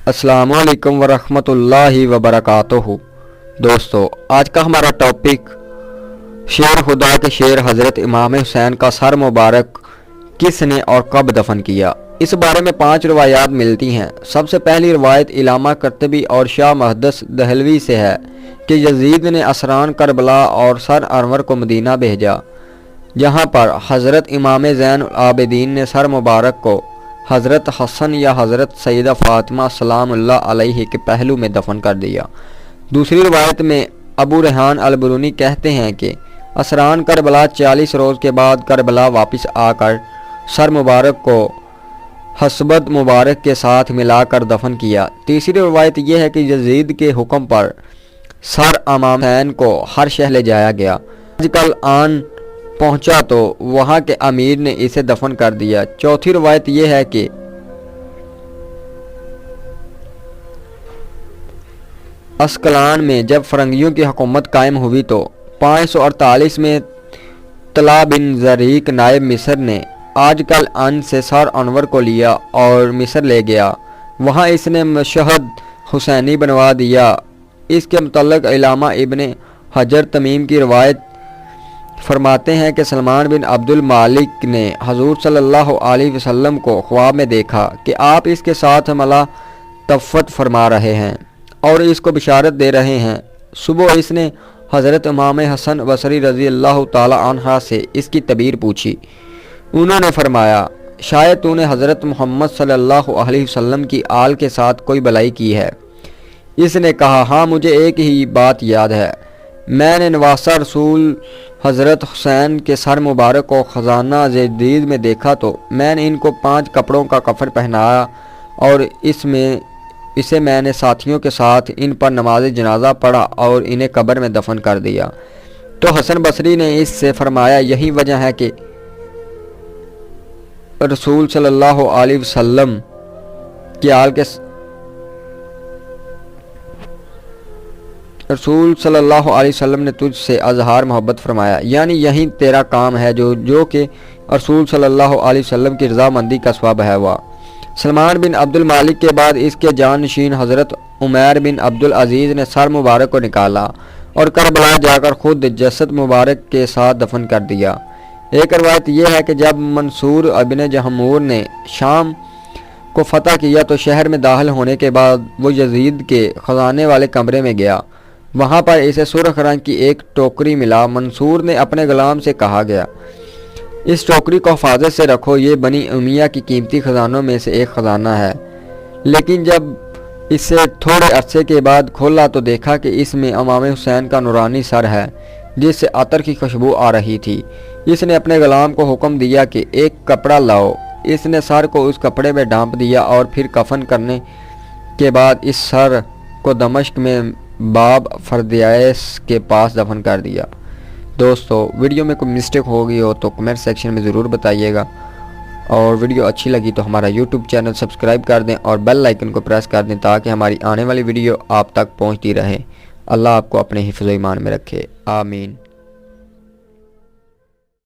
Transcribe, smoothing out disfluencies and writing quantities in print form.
السلام علیکم ورحمۃ اللہ وبرکاتہ۔ دوستو، آج کا ہمارا ٹاپک شیر خدا کے شیر حضرت امام حسین کا سر مبارک کس نے اور کب دفن کیا، اس بارے میں 5 روایات ملتی ہیں۔ سب سے پہلی روایت علامہ قرطبی اور شاہ محدث دہلوی سے ہے کہ یزید نے اسران کربلا اور سر انور کو مدینہ بھیجا، جہاں پر حضرت امام زین العابدین نے سر مبارک کو حضرت حسن یا حضرت سیدہ فاطمہ سلام اللہ علیہ کے پہلو میں دفن کر دیا۔ دوسری روایت میں ابو ریحان البرونی کہتے ہیں کہ اسران کربلا 40 روز کے بعد کربلا واپس آ کر سر مبارک کو حسبت مبارک کے ساتھ ملا کر دفن کیا۔ تیسری روایت یہ ہے کہ یزید کے حکم پر سر امام حسین کو ہر شہر لے جایا گیا۔ آج کل آن پہنچا تو وہاں کے امیر نے اسے دفن کر دیا۔ چوتھی روایت یہ ہے کہ اسکلان میں جب فرنگیوں کی حکومت قائم ہوئی تو 548 میں طلحہ بن زریق نائب مصر نے آج کل ان سے سر انور کو لیا اور مصر لے گیا۔ وہاں اس نے مشہد حسینی بنوا دیا۔ اس کے متعلق علامہ ابن حجر تمیم کی روایت فرماتے ہیں کہ سلمان بن عبد المالک نے حضور صلی اللہ علیہ وسلم کو خواب میں دیکھا کہ آپ اس کے ساتھ ملاطفت فرما رہے ہیں اور اس کو بشارت دے رہے ہیں۔ صبح اس نے حضرت امام حسن بصری رضی اللہ تعالی عنہ سے اس کی تعبیر پوچھی۔ انہوں نے فرمایا، شاید تو نے حضرت محمد صلی اللہ علیہ وسلم کی آل کے ساتھ کوئی بلائی کی ہے۔ اس نے کہا، ہاں مجھے ایک ہی بات یاد ہے، میں نے نواسہ رسول حضرت حسین کے سر مبارک کو خزانہ جدید میں دیکھا تو میں نے ان کو 5 کپڑوں کا کفن پہنایا اور اسے میں نے ساتھیوں کے ساتھ ان پر نماز جنازہ پڑھا اور انہیں قبر میں دفن کر دیا۔ تو حسن بصری نے اس سے فرمایا، یہی وجہ ہے کہ رسول صلی اللہ علیہ وسلم کی آل کے رسول صلی اللہ علیہ وسلم نے تجھ سے اظہار محبت فرمایا، یعنی یہی تیرا کام ہے جو کہ رسول صلی اللہ علیہ وسلم کی رضامندی کا سبب ہے ہوا۔ سلمان بن عبد المالک کے بعد اس کے جانشین حضرت عمیر بن عبد العزیز نے سر مبارک کو نکالا اور کربلا جا کر خود جسد مبارک کے ساتھ دفن کر دیا۔ ایک روایت یہ ہے کہ جب منصور ابن جہمور نے شام کو فتح کیا تو شہر میں داخل ہونے کے بعد وہ یزید کے خزانے والے کمرے میں گیا۔ وہاں پر اسے سرخ رنگ کی ایک ٹوکری ملا۔ منصور نے اپنے غلام سے کہا گیا، اس ٹوکری کو حفاظت سے رکھو، یہ بنی امیہ کی قیمتی خزانوں میں سے ایک خزانہ ہے۔ لیکن جب اسے تھوڑے عرصے کے بعد کھولا تو دیکھا کہ اس میں امام حسین کا نورانی سر ہے جس سے عطر کی خوشبو آ رہی تھی۔ اس نے اپنے غلام کو حکم دیا کہ ایک کپڑا لاؤ۔ اس نے سر کو اس کپڑے میں ڈھانپ دیا اور پھر کفن کرنے کے بعد اس سر کو دمشق میں باب فردیس کے پاس دفن کر دیا۔ دوستو، ویڈیو میں کوئی مسٹیک ہو گئی ہو تو کمنٹ سیکشن میں ضرور بتائیے گا، اور ویڈیو اچھی لگی تو ہمارا یوٹیوب چینل سبسکرائب کر دیں اور بیل آئیکن کو پریس کر دیں تاکہ ہماری آنے والی ویڈیو آپ تک پہنچتی رہے۔ اللہ آپ کو اپنے حفظ و ایمان میں رکھے، آمین۔